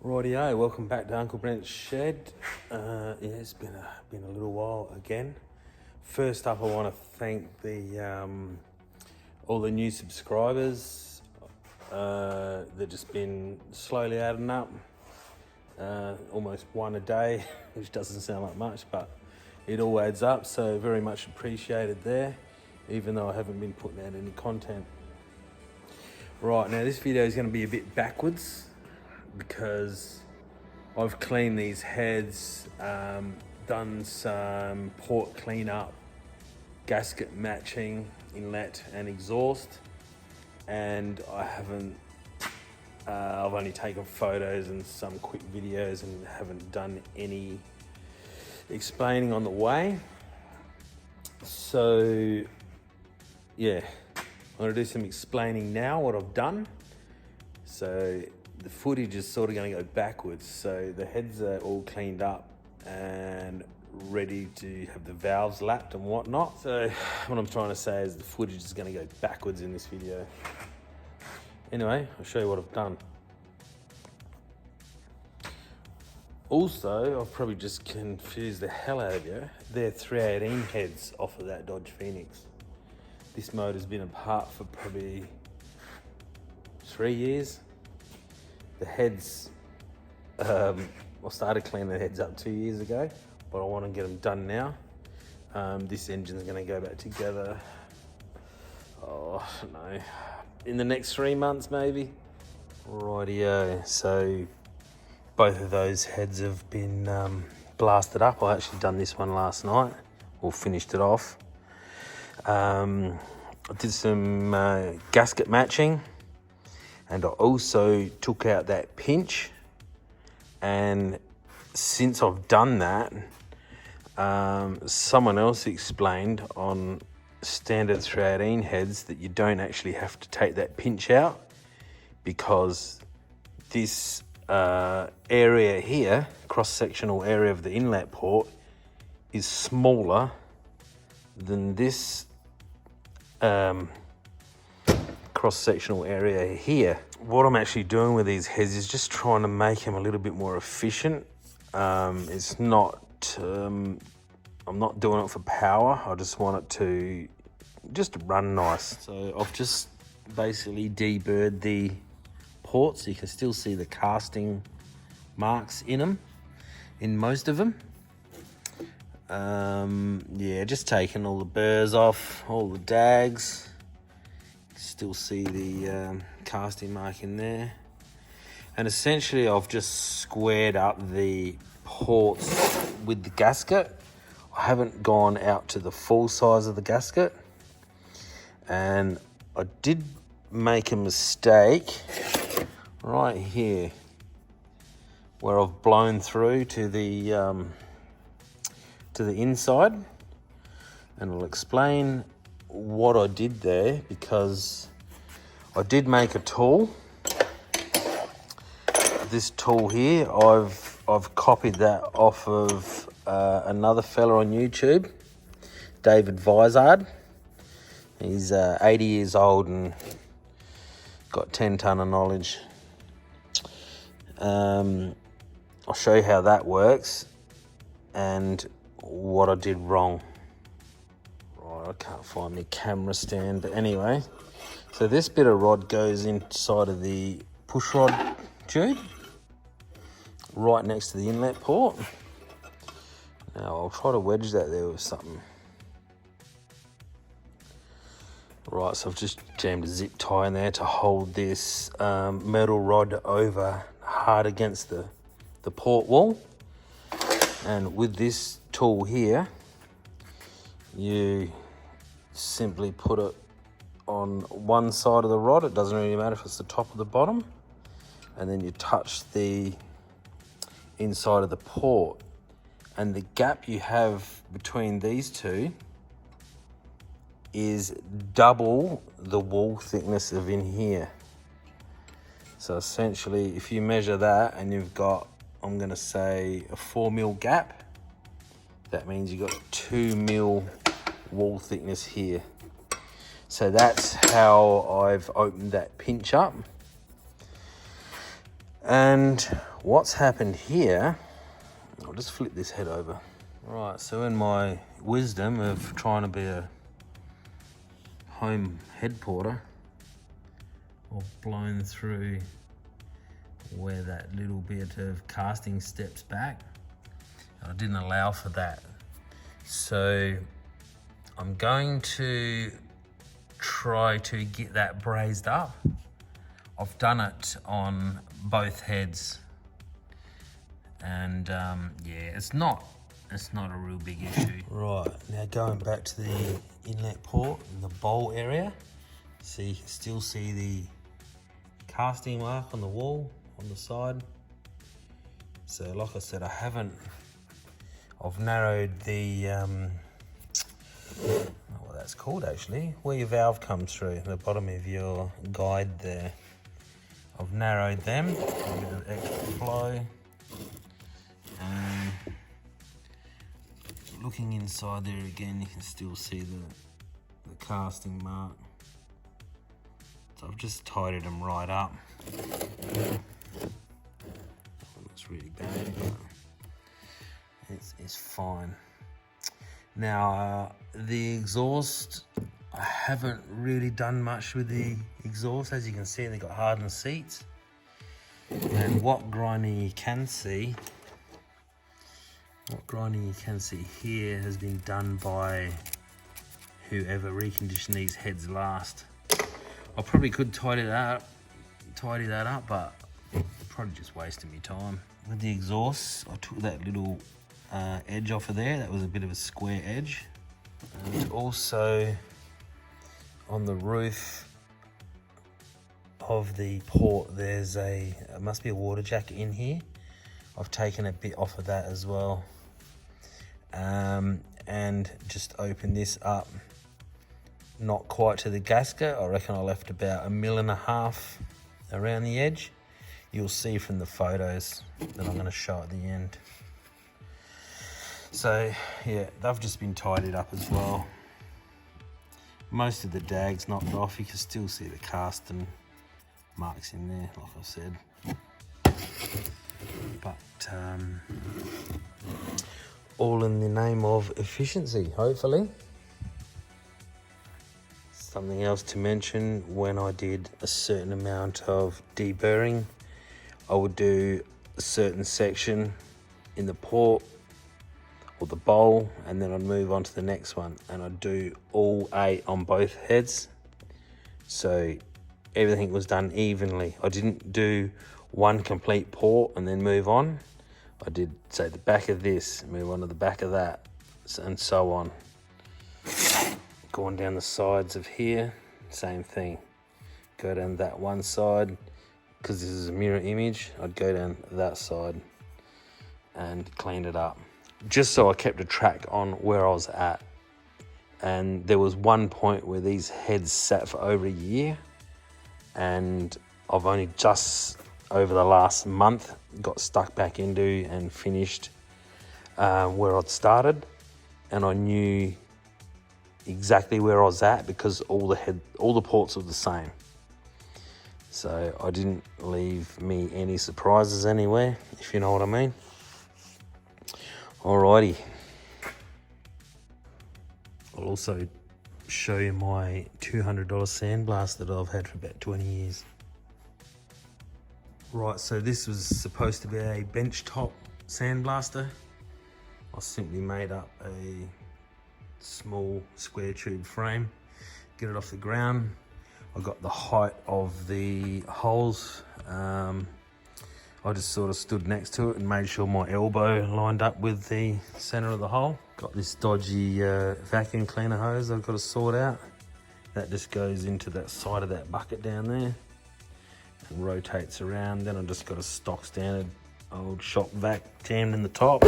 Rightio, welcome back to Uncle Brent's shed. Yeah, it's been a little while again. First up, I want to thank the all the new subscribers. They've just been slowly adding up, almost one a day, which doesn't sound like much, but it all adds up. So very much appreciated there, even though I haven't been putting out any content. Right, now this video is going to be a bit backwards, because I've cleaned these heads, done some port cleanup, gasket matching, inlet and exhaust, and I've only taken photos and some quick videos and haven't done any explaining on the way. So yeah, I'm gonna do some explaining now what I've done. So the footage is sort of going to go backwards. So the heads are all cleaned up and ready to have the valves lapped and whatnot. So what I'm trying to say is the footage is going to go backwards in this video. Anyway, I'll show you what I've done. Also, I've probably just confused the hell out of you. They're 318 heads off of that Dodge Phoenix. This motor's been apart for probably 3 years. The heads, I started cleaning the heads up 2 years ago, but I want to get them done now. This engine's going to go back together, in the next 3 months maybe. Rightio, so both of those heads have been blasted up. I actually done this one last night, or finished it off. I did some gasket matching. And I also took out that pinch, and since I've done that, someone else explained on standard 318 heads that you don't actually have to take that pinch out, because this area here, cross-sectional area of the inlet port, is smaller than this cross-sectional area here. What I'm actually doing with these heads is just trying to make them a little bit more efficient. It's not, I'm not doing it for power. I just want it to just run nice. So I've just basically deburred the ports. You can still see the casting marks in them, in most of them. Yeah, just taking all the burrs off, all the dags. Still see the casting mark in there, and essentially I've just squared up the ports with the gasket. I haven't gone out to the full size of the gasket, and I did make a mistake right here where I've blown through to the inside, and I'll explain what I did there, because I did make a tool. This tool here, I've copied that off of another fella on YouTube, David Vizard. He's 80 years old and got 10 ton of knowledge. I'll show you how that works and what I did wrong. I can't find the camera stand, but anyway, so this bit of rod goes inside of the push rod tube right next to the inlet port. Now I'll try to wedge that there with something. Right, so I've just jammed a zip tie in there to hold this metal rod over hard against the port wall, and with this tool here you simply put it on one side of the rod. It doesn't really matter if it's the top or the bottom, and then you touch the inside of the port, and the gap you have between these two is double the wall thickness of in here. So essentially, if you measure that and you've got, I'm going to say, a 4mm gap, that means you've got 2mm wall thickness here. So that's how I've opened that pinch up. And what's happened here, I'll just flip this head over. Right, so in my wisdom of trying to be a home head porter, I've blown through where that little bit of casting steps back. I didn't allow for that. So I'm going to try to get that brazed up. I've done it on both heads, and yeah, it's not a real big issue. Right, now going back to the inlet port in the bowl area, so you can still see the casting mark on the wall on the side. So like I said, I've narrowed the what that's called actually, where your valve comes through at the bottom of your guide there. I've narrowed them, a bit of extra flow, and looking inside there again, you can still see the casting mark. So I've just tidied them right up. Looks really bad, but it's fine. Now the exhaust, I haven't really done much with the exhaust. As you can see, they've got hardened seats. And what grinding you can see here has been done by whoever reconditioned these heads last. I probably could tidy that up, but probably just wasting my time. With the exhaust, I took that little edge off of there. That was a bit of a square edge. And also on the roof of the port, there's must be a water jacket in here. I've taken a bit off of that as well. And just open this up, not quite to the gasket. I reckon I left about 1.5 mils around the edge. You'll see from the photos that I'm going to show at the end. So yeah, they've just been tidied up as well. Most of the dag's knocked off. You can still see the casting marks in there, like I said. But all in the name of efficiency, hopefully. Something else to mention, when I did a certain amount of deburring, I would do a certain section in the port or the bowl, and then I'd move on to the next one, and I'd do all 8 on both heads. So everything was done evenly. I didn't do one complete port and then move on. I did, say, the back of this, move on to the back of that, and so on. Going down the sides of here, same thing. Go down that one side, because this is a mirror image, I'd go down that side and clean it up. Just so I kept a track on where I was at. And there was one point where these heads sat for over a year, and I've only just over the last month got stuck back into and finished where I'd started, and I knew exactly where I was at because all the ports were the same. So I didn't leave me any surprises anywhere, if you know what I mean. Alrighty. I'll also show you my $200 sandblast that I've had for about 20 years. Right, so this was supposed to be a benchtop sandblaster. I simply made up a small square tube frame, get it off the ground. I got the height of the holes. I just sort of stood next to it and made sure my elbow lined up with the center of the hole. Got this dodgy vacuum cleaner hose I've got to sort out. That just goes into that side of that bucket down there and rotates around. Then I've just got a stock standard old shop vac jammed in the top.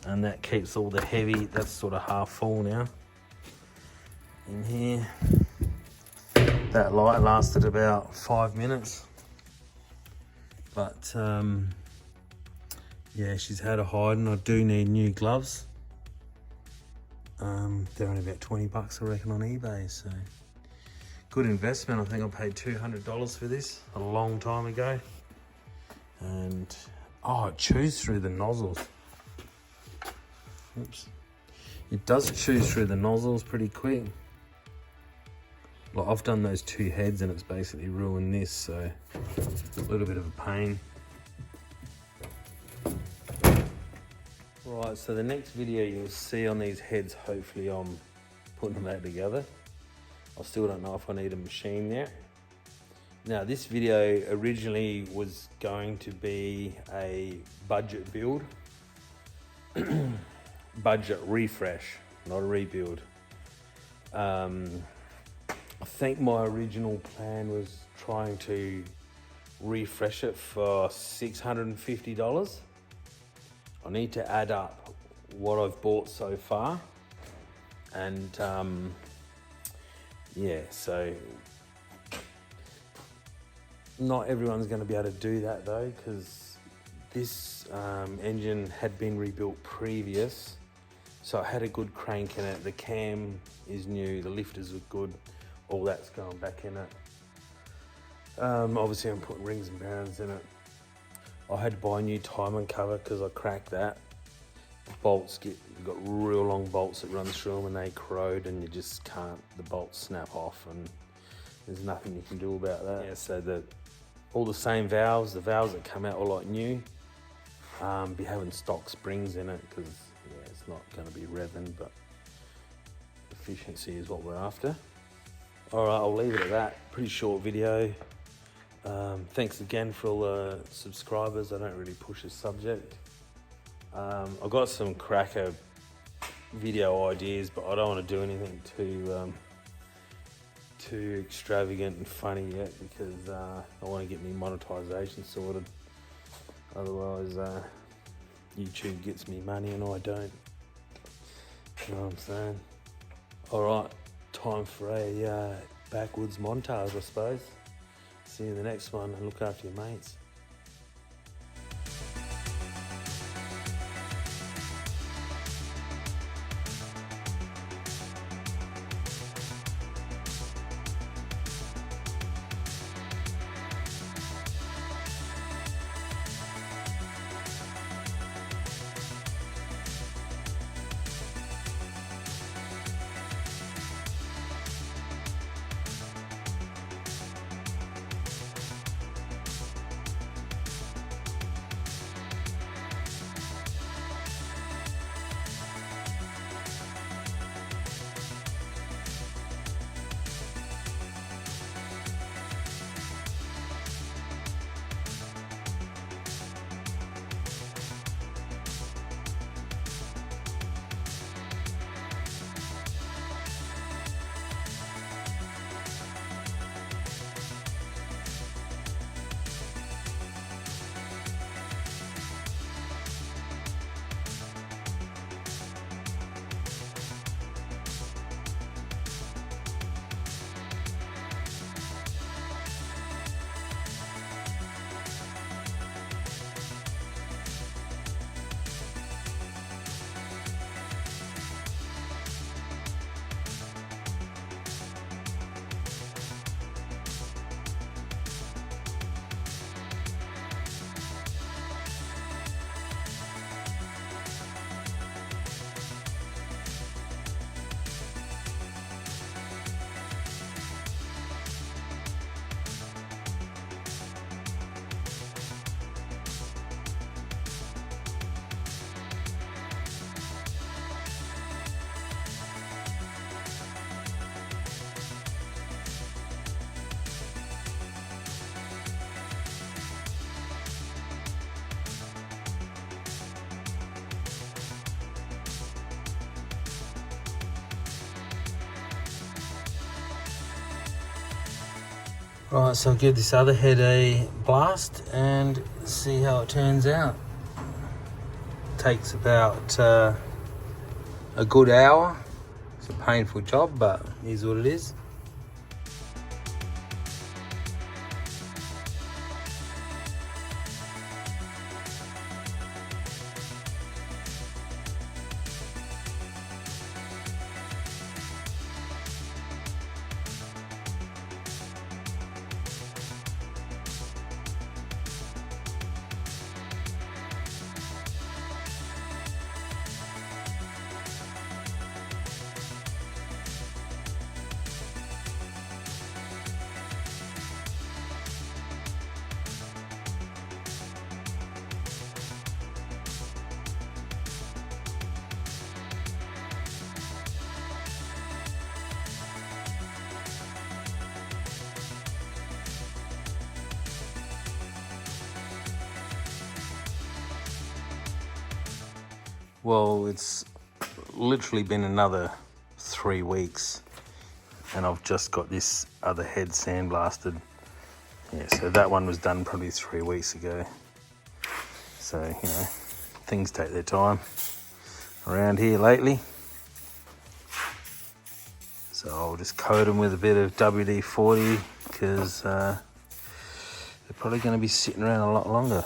And that keeps all the heavy, that's sort of half full now, in here. That light lasted about 5 minutes. But yeah, she's had a hiding. I do need new gloves. They're only about $20, I reckon, on eBay. So good investment. I think I paid $200 for this a long time ago. And, oh, it chews through the nozzles. Oops. It does chew through the nozzles pretty quick. Like, I've done those 2 heads and it's basically ruined this, so a little bit of a pain. Right, so the next video you'll see on these heads, hopefully I'm putting them back together. I still don't know if I need a machine yet. Now, this video originally was going to be a budget build. Budget refresh, not a rebuild. I think my original plan was trying to refresh it for $650. I need to add up what I've bought so far. And yeah, so not everyone's going to be able to do that though, because this engine had been rebuilt previous. So it had a good crank in it. The cam is new, the lifters are good, all that's going back in it. Obviously I'm putting rings and bearings in it. I had to buy a new timing cover because I cracked that. The bolts got real long bolts that run through them and they corrode and you just can't, the bolts snap off and there's nothing you can do about that. Yeah, so all the same valves, the valves that come out are like new. Be having stock springs in it because yeah, it's not going to be revving, but efficiency is what we're after. All right, I'll leave it at that. Pretty short video. Thanks again for all the subscribers. I don't really push the subject. I've got some cracker video ideas, but I don't want to do anything too extravagant and funny yet because I want to get me monetization sorted. Otherwise, YouTube gets me money and I don't. You know what I'm saying? All right, time for a backwards montage, I suppose. See you in the next one and look after your mates. Right, so I'll give this other head a blast and see how it turns out. Takes about a good hour. It's a painful job, but it is what it is. Well, it's literally been another 3 weeks and I've just got this other head sandblasted. Yeah, so that one was done probably 3 weeks ago. So, you know, things take their time around here lately. So I'll just coat them with a bit of WD-40 because they're probably going to be sitting around a lot longer.